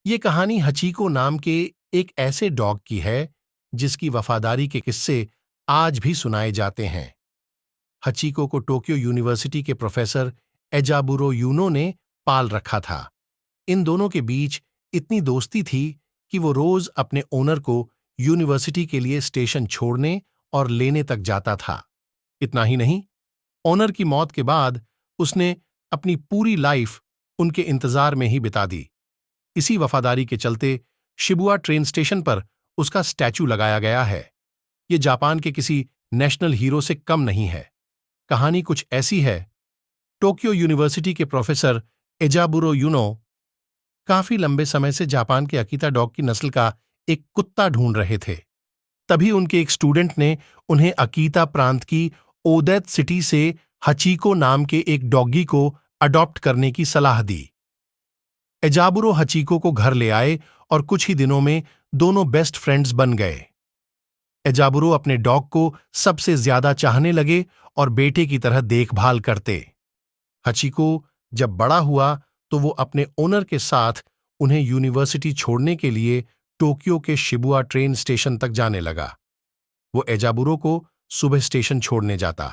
ये कहानी हचीको नाम के एक ऐसे डॉग की है जिसकी वफादारी के किस्से आज भी सुनाए जाते हैं। हचीको को टोक्यो यूनिवर्सिटी के प्रोफेसर एजाबुरो यूनो ने पाल रखा था। इन दोनों के बीच इतनी दोस्ती थी कि वो रोज अपने ओनर को यूनिवर्सिटी के लिए स्टेशन छोड़ने और लेने तक जाता था। इतना ही नहीं, ओनर की मौत के बाद उसने अपनी पूरी लाइफ उनके इंतजार में ही बिता दी। इसी वफादारी के चलते शिबुया ट्रेन स्टेशन पर उसका स्टैचू लगाया गया है। ये जापान के किसी नेशनल हीरो से कम नहीं है। कहानी कुछ ऐसी है। टोक्यो यूनिवर्सिटी के प्रोफेसर एजाबुरो यूनो काफी लंबे समय से जापान के अकीता डॉग की नस्ल का एक कुत्ता ढूंढ रहे थे। तभी उनके एक स्टूडेंट ने उन्हें अकीता प्रांत की ओदैत सिटी से हचीको नाम के एक डॉगी को अडॉप्ट करने की सलाह दी। एजाबुरो हचीको को घर ले आए और कुछ ही दिनों में दोनों बेस्ट फ्रेंड्स बन गए। एजाबुरो अपने डॉग को सबसे ज्यादा चाहने लगे और बेटे की तरह देखभाल करते। हचीको जब बड़ा हुआ तो वो अपने ओनर के साथ उन्हें यूनिवर्सिटी छोड़ने के लिए टोक्यो के शिबुया ट्रेन स्टेशन तक जाने लगा। वो एजाबुरो को सुबह स्टेशन छोड़ने जाता,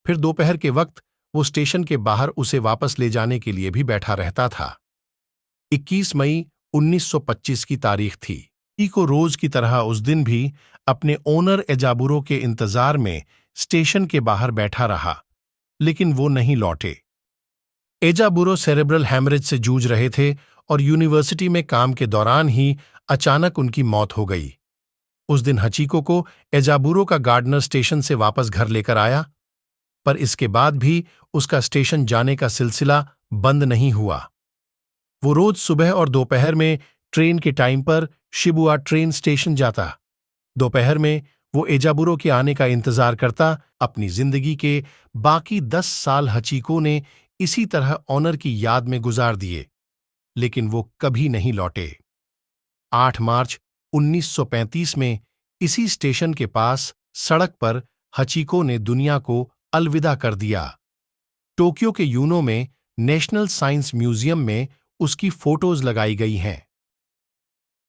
फिर दोपहर के वक्त वो स्टेशन के बाहर उसे वापस ले जाने के लिए भी बैठा रहता था। 21 मई 1925 की तारीख थी। को रोज की तरह उस दिन भी अपने ओनर एजाबुरो के इंतजार में स्टेशन के बाहर बैठा रहा, लेकिन वो नहीं लौटे। एजाबुरो सेरेब्रल हैमरेज से जूझ रहे थे और यूनिवर्सिटी में काम के दौरान ही अचानक उनकी मौत हो गई। उस दिन हचीको को एजाबुरो का गार्डनर स्टेशन से वापस घर लेकर आया, पर इसके बाद भी उसका स्टेशन जाने का सिलसिला बंद नहीं हुआ। वो रोज सुबह और दोपहर में ट्रेन के टाइम पर शिबुया ट्रेन स्टेशन जाता। दोपहर में वो एजाबुरो के आने का इंतजार करता। अपनी जिंदगी के बाकी 10 साल हचीको ने इसी तरह ऑनर की याद में गुजार दिए, लेकिन वो कभी नहीं लौटे। 8 मार्च 1935 में इसी स्टेशन के पास सड़क पर हचीको ने दुनिया को अलविदा कर दिया। टोक्यो के यूनो में नेशनल साइंस म्यूजियम में उसकी फोटोज लगाई गई हैं।